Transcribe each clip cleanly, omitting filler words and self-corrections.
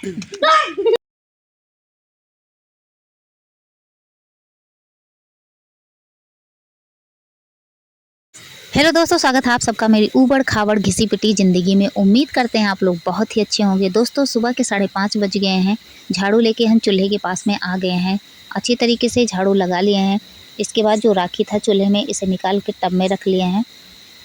Hello दोस्तों, स्वागत है आप सबका मेरी ऊबड़ खाबड़ घिसी पिटी ज़िंदगी में। उम्मीद करते हैं आप लोग बहुत ही अच्छे होंगे। दोस्तों सुबह के 5:30 बज गए हैं। झाड़ू लेके हम चूल्हे के पास में आ गए हैं। अच्छी तरीके से झाड़ू लगा लिए हैं। इसके बाद जो राखी था चूल्हे में, इसे निकाल के टब में रख लिए हैं।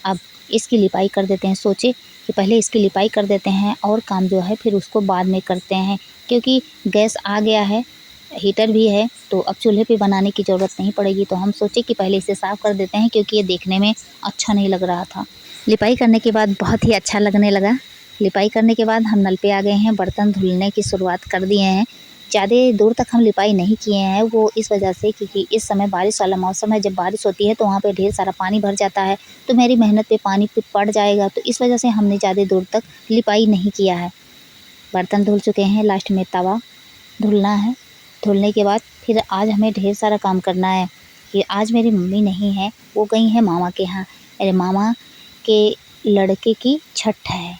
अब इसकी लिपाई कर देते हैं। सोचे कि पहले इसकी लिपाई कर देते हैं और काम जो है फिर उसको बाद में करते हैं, क्योंकि गैस आ गया है, हीटर भी है, तो अब चूल्हे पे बनाने की ज़रूरत नहीं पड़ेगी। तो हम सोचे कि पहले इसे साफ़ कर देते हैं, क्योंकि ये देखने में अच्छा नहीं लग रहा था। लिपाई करने के बाद बहुत ही अच्छा लगने लगा। लिपाई करने के बाद हम नल पे आ गए हैं। बर्तन धुलने की शुरुआत कर दिए हैं। ज़्यादा दूर तक हम लिपाई नहीं किए हैं, वो इस वजह से क्योंकि इस समय बारिश वाला मौसम है। जब बारिश होती है तो वहाँ पे ढेर सारा पानी भर जाता है, तो मेरी मेहनत पे पानी पड़ जाएगा, तो इस वजह से हमने ज़्यादा दूर तक लिपाई नहीं किया है। बर्तन धुल चुके हैं, लास्ट में तवा धुलना है। धुलने के बाद फिर आज हमें ढेर सारा काम करना है कि आज मेरी मम्मी नहीं है, वो गई हैं मामा के यहाँ। मेरे मामा के लड़के की छठ है,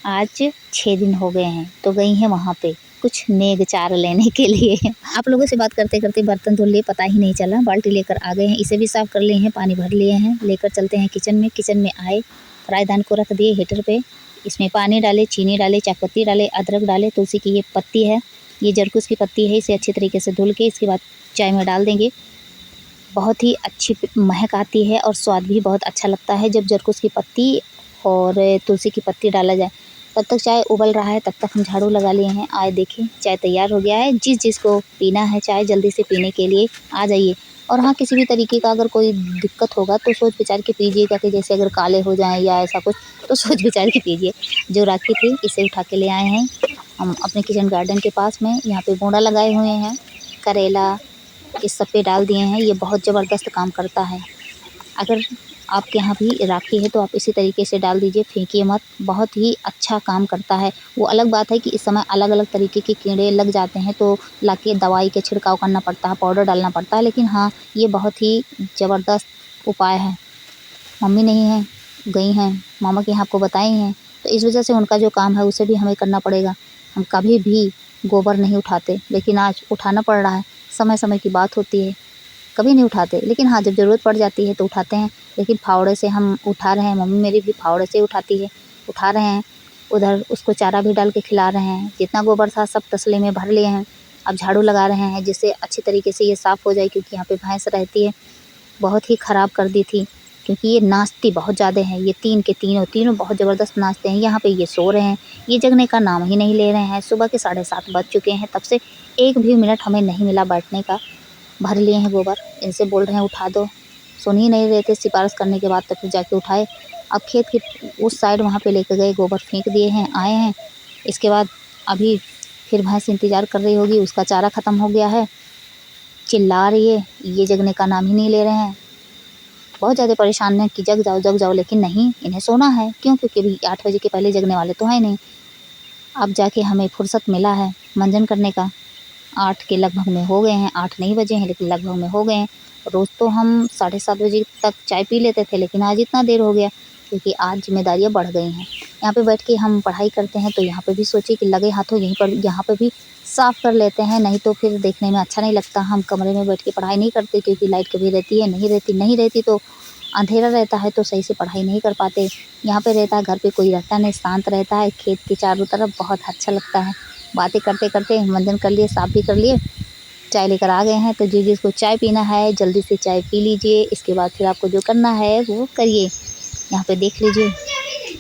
आज 6 दिन हो गए हैं, तो गई हैं वहाँ पे कुछ नेग चार लेने के लिए। आप लोगों से बात करते करते बर्तन धुल लिए, पता ही नहीं चला। बाल्टी लेकर आ गए हैं, इसे भी साफ़ कर लिए हैं, पानी भर लिए हैं। लेकर चलते हैं किचन में। किचन में आए, फ्राईदान को रख दिए हीटर पे। इसमें पानी डाले, चीनी डाले, चायपत्ती डाले, अदरक डाले, तुलसी की ये पत्ती है, ये जरकुश की पत्ती है। इसे अच्छी तरीके से धुल के इसके बाद चाय में डाल देंगे। बहुत ही अच्छी महक आती है और स्वाद भी बहुत अच्छा लगता है जब जरकुश की पत्ती और तुलसी की पत्ती डाला जाए। तब तक चाय उबल रहा है, तब तक हम झाड़ू लगा लिए हैं। आए देखिए, चाय तैयार हो गया है। जिसको पीना है चाय, जल्दी से पीने के लिए आ जाइए। और हाँ, किसी भी तरीके का अगर कोई दिक्कत होगा तो सोच विचार के पीजिएगा, कि जैसे अगर काले हो जाएं या ऐसा कुछ, तो सोच विचार के पीजिए। जो राखी थी इसे उठा के ले आए हैं हम अपने किचन गार्डन के पास में। यहाँ पे बोड़ा लगाए हुए हैं, करेला इस सब पे डाल दिए हैं। ये बहुत ज़बरदस्त काम करता है। अगर आपके यहाँ भी राखी है तो आप इसी तरीके से डाल दीजिए, फेंकिए मत। बहुत ही अच्छा काम करता है। वो अलग बात है कि इस समय अलग अलग तरीके के कीड़े लग जाते हैं, तो लाके दवाई के छिड़काव करना पड़ता है, पाउडर डालना पड़ता है। लेकिन हाँ, ये बहुत ही ज़बरदस्त उपाय है। मम्मी नहीं है, गई हैं मामा के यहाँ, आपको बताए हैं, तो इस वजह से उनका जो काम है उसे भी हमें करना पड़ेगा। हम कभी भी गोबर नहीं उठाते, लेकिन आज उठाना पड़ रहा है। समय समय की बात होती है, कभी नहीं उठाते, लेकिन हाँ, जब ज़रूरत पड़ जाती है तो उठाते हैं। लेकिन फावड़े से हम उठा रहे हैं, मम्मी मेरी भी फावड़े से उठाती है, उठा रहे हैं। उधर उसको चारा भी डाल के खिला रहे हैं। जितना गोबर था सब तसले में भर लिए हैं। अब झाड़ू लगा रहे हैं, जिससे अच्छी तरीके से ये साफ़ हो जाए, क्योंकि यहाँ पे भैंस रहती है। बहुत ही ख़राब कर दी थी, क्योंकि ये नाचती बहुत ज़्यादा हैं। ये तीनों बहुत ज़बरदस्त नाचते हैं। यहाँ पे ये सो रहे हैं, ये जगने का नाम ही नहीं ले रहे हैं। सुबह के 7:30 बज चुके हैं, तब से एक भी मिनट हमें नहीं मिला बैठने का। भर लिए हैं गोबर, इनसे बोल रहे हैं उठा दो, सुन ही नहीं रहे थे। सिफारिश करने के बाद तो फिर जाके उठाए। अब खेत के उस साइड वहाँ पे लेकर गए, गोबर फेंक दिए हैं, आए हैं। इसके बाद अभी फिर भैंस इंतज़ार कर रही होगी, उसका चारा ख़त्म हो गया है, चिल्ला रही है, ये जगने का नाम ही नहीं ले रहे हैं। बहुत ज़्यादा परेशान हैं कि जग जाओ, लेकिन नहीं, इन्हें सोना है। क्यों? क्योंकि अभी 8 बजे के पहले जगने वाले तो हैं नहीं। अब जाके हमें फुर्सत मिला है मंजन करने का। 8 के लगभग में हो गए हैं, 8 नहीं बजे हैं लेकिन लगभग में हो गए हैं। रोज़ तो हम 7:30 बजे तक चाय पी लेते थे, लेकिन आज इतना देर हो गया, क्योंकि आज ज़िम्मेदारियाँ बढ़ गई हैं। यहाँ पे बैठ के हम पढ़ाई करते हैं, तो यहाँ पे भी सोचे कि लगे हाथों यहाँ पे भी साफ़ कर लेते हैं, नहीं तो फिर देखने में अच्छा नहीं लगता। हम कमरे में बैठ के पढ़ाई नहीं करते, क्योंकि लाइट कभी रहती है, नहीं रहती तो अंधेरा रहता है, तो सही से पढ़ाई नहीं कर पाते। यहाँ पे रहता है, घर पे कोई रहता नहीं, शांत रहता है, खेत के चारों तरफ बहुत अच्छा लगता है। बातें करते करते मंजन कर लिए, साफ़ भी कर लिए, चाय लेकर आ गए हैं। तो जिसको चाय पीना है जल्दी से चाय पी लीजिए। इसके बाद फिर आपको जो करना है वो करिए। यहाँ पे देख लीजिए,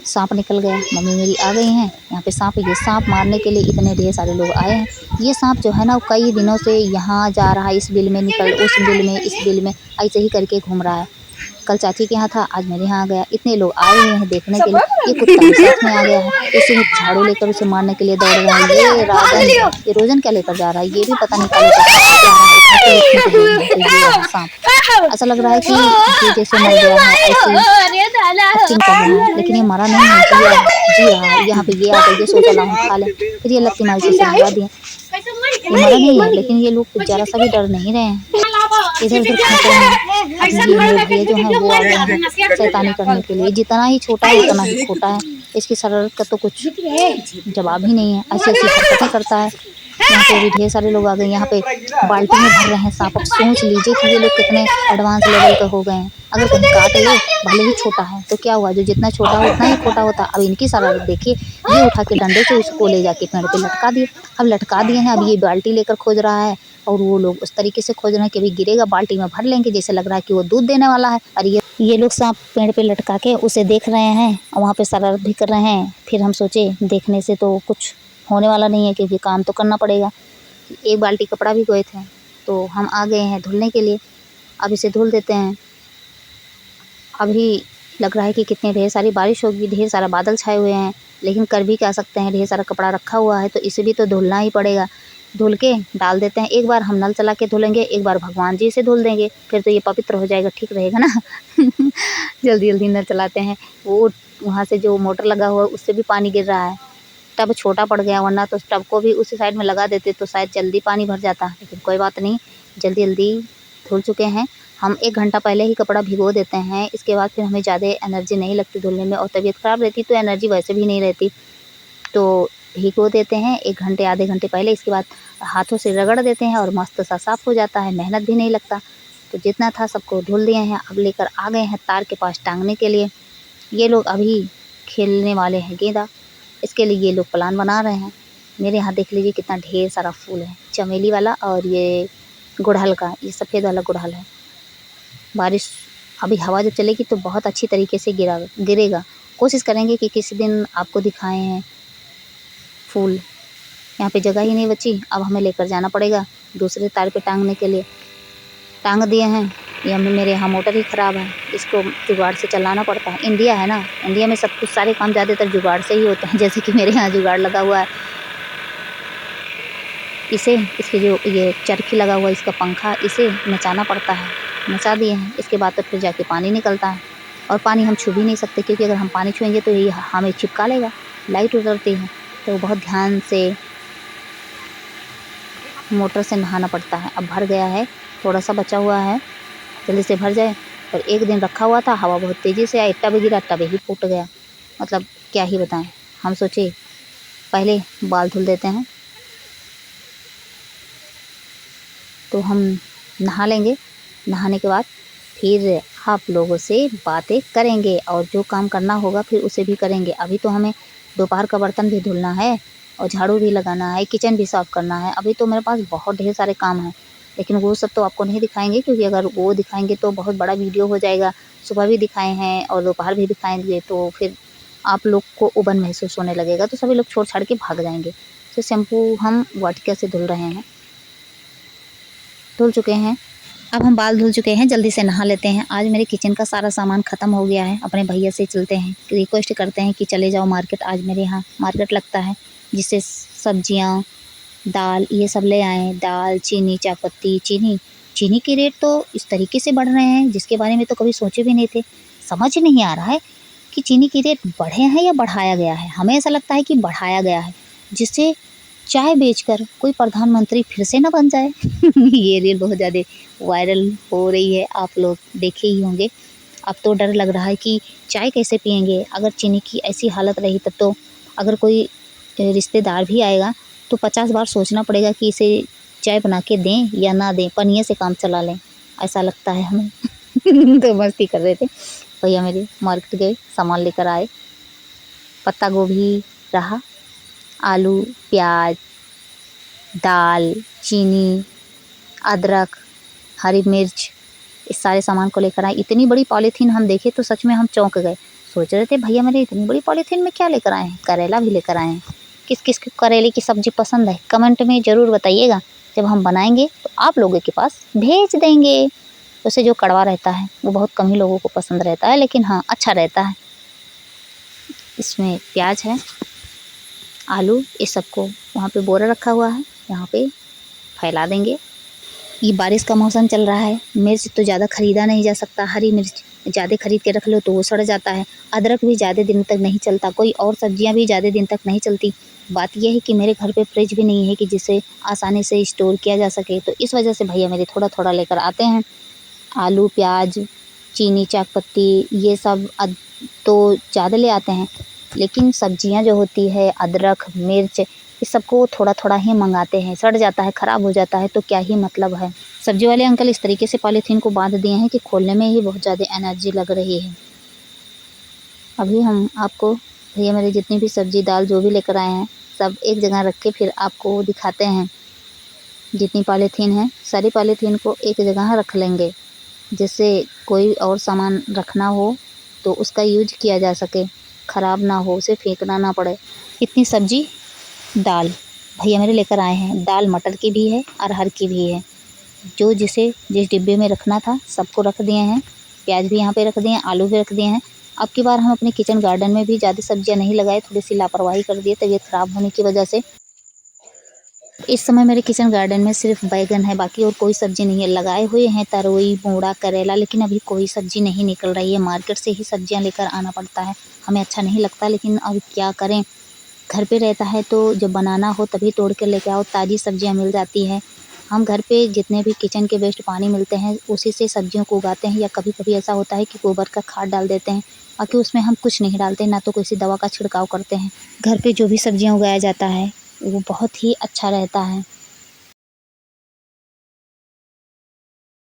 सांप निकल गया। मम्मी मेरी आ गई हैं, यहाँ पे सांप, ये सांप मारने के लिए इतने ढेर सारे लोग आए हैं। ये सांप जो है ना, कई दिनों से यहाँ जा रहा है, इस बिल में निकल, उस बिल में, इस बिल में, ऐसे ही करके घूम रहा है। कल चाची के यहाँ था, आज मेरे यहाँ आ गया। इतने लोग आए हुए हैं देखने के लिए। ये कुत्ता भी साथ में आ गया है, इसे झाड़ू लेकर उसे मारने के लिए दौड़ रहा है। ये राजन, ये रोजन क्या लेकर जा रहा है, ये भी पता नहीं क्या लेकर जा रहा है। सांप ऐसा लग रहा है कि ये जैसे मर गया है, ऐसी एक्टिंग कर रहा है, लेकिन ये मरा नहीं है, जी रहा है। यहाँ पे ये आ गया, ये सोचा ला खा ले, फिर ये लत्ती मारी से भगा दिए। ये मरा नहीं है, लेकिन ये लोग जरा सा भी डर नहीं रहे हैं। इधर उधर घूमते हैं। ये मेरे भैया जो हैं वो आ गए हैं शैतानी करने के लिए। जितना ही छोटा है उतना ही खोटा है, इसकी शरारत का तो कुछ जवाब ही नहीं है, ऐसी ऐसी हरकतें करता है। यहाँ पे भी ढेर सारे लोग आ गए। यहाँ पे बाल्टी में भर रहे हैं सांप। अब सोच लीजिए कि ये लोग कितने एडवांस लेवल के हो गए हैं। अगर कहीं काट ले, भले ही छोटा है तो क्या हुआ, जो जितना छोटा हो उतना ही खोटा होता। अब इनकी शरारत देखिए, ये उठा के डंडे से उसको ले जाके पेड़ पे लटका दिए। अब लटका दिए हैं, अब ये बाल्टी लेकर खोज रहा है और वो लोग उस तरीके से खोज रहे हैं कि अभी गिरेगा बाल्टी में भर लेंगे, जैसे लग रहा है कि वो दूध देने वाला है। और ये लोग सांप पेड़ पे लटका के उसे देख रहे हैं और वहाँ पे शरारत भी कर रहे हैं। फिर हम सोचे देखने से तो कुछ होने वाला नहीं है, क्योंकि काम तो करना पड़ेगा। एक बाल्टी कपड़ा भी गए थे तो हम आ गए हैं धुलने के लिए। अब इसे धुल देते हैं। अभी लग रहा है कि कितनी ढेर सारी बारिश होगी, ढेर सारा बादल छाए हुए हैं, लेकिन कर भी क्या सकते हैं, ढेर सारा कपड़ा रखा हुआ है तो इसे भी तो धुलना ही पड़ेगा। धुल के डाल देते हैं। एक बार हम नल चला के धुलेंगे, एक बार भगवान जी से धुल देंगे, फिर तो ये पवित्र हो जाएगा, ठीक रहेगा ना। जल्दी जल्दी नल चलाते हैं। वो वहाँ से जो मोटर लगा हुआ है उससे भी पानी गिर रहा है। टब छोटा पड़ गया, वरना तो टब को भी उसी साइड में लगा देते तो शायद जल्दी पानी भर जाता, लेकिन कोई बात नहीं, जल्दी जल्दी धुल चुके हैं। हम 1 घंटा पहले ही कपड़ा भिगो देते हैं, इसके बाद फिर हमें ज़्यादा एनर्जी नहीं लगती धुलने में, और तबीयत ख़राब रहती तो एनर्जी वैसे भी नहीं रहती, तो भिगो देते हैं 1 घंटे आधे घंटे पहले। इसके बाद हाथों से रगड़ देते हैं और मस्त सा साफ़ हो जाता है, मेहनत भी नहीं लगता। तो जितना था सबको धुल दिए हैं। अब लेकर आ गए हैं तार के पास टांगने के लिए। ये लोग अभी खेलने वाले हैं गेंदा, इसके लिए ये लोग प्लान बना रहे हैं। मेरे यहाँ देख लीजिए कितना ढेर सारा फूल है, चमेली वाला और ये गुड़हल का, ये सफ़ेद वाला गुड़हल है। बारिश अभी हवा जब चलेगी तो बहुत अच्छी तरीके से गिरेगा। कोशिश करेंगे कि किसी दिन आपको दिखाएं हैं फूल। यहाँ पे जगह ही नहीं बची, अब हमें लेकर जाना पड़ेगा दूसरे तार पे टांगने के लिए। टांग दिए हैं। ये मेरे यहाँ मोटर ही ख़राब है, इसको जुगाड़ से चलाना पड़ता है। इंडिया है ना, इंडिया में सब कुछ सारे काम ज़्यादातर जुगाड़ से ही होते हैं। जैसे कि मेरे यहाँ जुगाड़ लगा हुआ है, इसे इसके जो ये चरखी लगा हुआ है इसका पंखा, इसे नचाना पड़ता है। नचा दिए हैं, इसके बाद तो फिर जाके पानी निकलता है। और पानी हम छू भी नहीं सकते, क्योंकि अगर हम पानी छुएंगे तो ये हमें चिपका लेगा। लाइट उतरती है तो बहुत ध्यान से मोटर से नहाना पड़ता है। अब भर गया है, थोड़ा सा बचा हुआ है, जल्दी से भर जाए। और एक दिन रखा हुआ था, हवा बहुत तेज़ी से आई, टब गिरा, टब ही फूट गया। मतलब क्या ही बताएं। हम सोचे पहले बाल धुल देते हैं, तो हम नहा लेंगे। नहाने के बाद फिर आप लोगों से बातें करेंगे और जो काम करना होगा फिर उसे भी करेंगे। अभी तो हमें दोपहर का बर्तन भी धुलना है और झाड़ू भी लगाना है, किचन भी साफ़ करना है। अभी तो मेरे पास बहुत ढेर सारे काम हैं, लेकिन वो सब तो आपको नहीं दिखाएंगे, क्योंकि अगर वो दिखाएंगे तो बहुत बड़ा वीडियो हो जाएगा। सुबह भी दिखाए हैं और दोपहर भी दिखाएंगे तो फिर आप लोग को उबन महसूस होने लगेगा, तो सभी लोग छोड़ छाड़ के भाग जाएंगे। तो शैम्पू हम वाटिका से धुल रहे हैं, धुल चुके हैं। अब हम बाल धुल चुके हैं, जल्दी से नहा लेते हैं। आज मेरे किचन का सारा सामान ख़त्म हो गया है। अपने भैया से चलते हैं, रिक्वेस्ट करते हैं कि चले जाओ मार्केट। आज मेरे यहाँ मार्केट लगता है, जिससे सब्जियाँ, दाल ये सब ले आएँ। दाल, चीनी, चायपत्ती, चीनी के रेट तो इस तरीके से बढ़ रहे हैं जिसके बारे में तो कभी सोचे भी नहीं थे। समझ नहीं आ रहा है कि चीनी के रेट बढ़े हैं या बढ़ाया गया है। हमें ऐसा लगता है कि बढ़ाया गया है, जिससे चाय बेचकर कोई प्रधानमंत्री फिर से ना बन जाए। ये रील बहुत ज़्यादा वायरल हो रही है, आप लोग देखे ही होंगे। अब तो डर लग रहा है कि चाय कैसे पियेंगे। अगर चीनी की ऐसी हालत रही तब तो अगर कोई रिश्तेदार भी आएगा तो 50 बार सोचना पड़ेगा कि इसे चाय बना के दें या ना दें, पनिये से काम चला लें, ऐसा लगता है हमें। तो मस्ती कर रहे थे भैया मेरे। मार्केट गए, सामान लेकर आए। पत्ता गोभी रहा, आलू, प्याज, दाल, चीनी, अदरक, हरी मिर्च, इस सारे सामान को लेकर आए। इतनी बड़ी पॉलीथीन हम देखे तो सच में हम चौंक गए। सोच रहे थे भैया मेरे इतनी बड़ी पॉलीथीन में क्या लेकर आए हैं। करेला भी लेकर आए हैं। किस किस को करेले की सब्ज़ी पसंद है कमेंट में ज़रूर बताइएगा। जब हम बनाएंगे तो आप लोगों के पास भेज देंगे। वैसे जो कड़वा रहता है वो बहुत कम ही लोगों को पसंद रहता है, लेकिन हाँ अच्छा रहता है। इसमें प्याज है, आलू, इस सबको वहाँ पे बोरा रखा हुआ है, यहाँ पे फैला देंगे। ये बारिश का मौसम चल रहा है, मिर्च तो ज़्यादा ख़रीदा नहीं जा सकता। हरी मिर्च ज़्यादा ख़रीद के रख लो तो वो सड़ जाता है। अदरक भी ज़्यादा दिन तक नहीं चलता, कोई और सब्जियां भी ज़्यादा दिन तक नहीं चलती। बात यह है कि मेरे घर पे फ्रिज भी नहीं है कि जिसे आसानी से स्टोर किया जा सके, तो इस वजह से भैया मेरे थोड़ा-थोड़ा लेकर आते हैं। आलू, प्याज, चीनी, चायपत्ती ये सब तो ज़्यादा ले आते हैं, लेकिन सब्जियां जो होती है अदरक, मिर्च इस सबको थोड़ा-थोड़ा ही मंगाते हैं। सड़ जाता है, ख़राब हो जाता है तो क्या ही मतलब है। सब्जी वाले अंकल इस तरीके से पॉलीथीन को बांध दिए हैं कि खोलने में ही बहुत ज़्यादा एनर्जी लग रही है। अभी हम आपको भैया मेरे जितनी भी सब्जी दाल जो भी लेकर आए हैं सब एक जगह रख के फिर आपको दिखाते हैं। जितनी पॉलीथीन है सारी पॉलीथीन को एक जगह रख लेंगे, जिससे कोई और सामान रखना हो तो उसका यूज किया जा सके, ख़राब ना हो, उसे फेंकना ना पड़े। इतनी सब्जी दाल भैया मेरे लेकर आए हैं। दाल मटर की भी है, अरहर की भी है। जो जिसे जिस डिब्बे में रखना था सबको रख दिए हैं। प्याज भी यहाँ पे रख दिए हैं, आलू भी रख दिए हैं। अब की बार हम अपने किचन गार्डन में भी ज़्यादा सब्जियाँ नहीं लगाए, थोड़ी सी लापरवाही कर दिए तबीयत ख़राब होने की वजह से। इस समय मेरे किचन गार्डन में सिर्फ बैगन है, बाकी और कोई सब्जी नहीं है। लगाए हुए हैं तरोई, मूड़ा, करेला, लेकिन अभी कोई सब्जी नहीं निकल रही है। मार्केट से ही सब्जियां लेकर आना पड़ता है, हमें अच्छा नहीं लगता, लेकिन अब क्या करें। घर पे रहता है तो जब बनाना हो तभी तोड़ के लेके आओ, ताज़ी सब्जियां मिल जाती है। हम घर पे जितने भी किचन के वेस्ट पानी मिलते हैं उसी से सब्जियों को उगाते हैं, या कभी कभी ऐसा होता है कि गोबर का खाद डाल देते हैं। बाकी उसमें हम कुछ नहीं डालते, ना तो किसी दवा का छिड़काव करते हैं। घर पे जो भी सब्जियां उगाया जाता है वो बहुत ही अच्छा रहता है।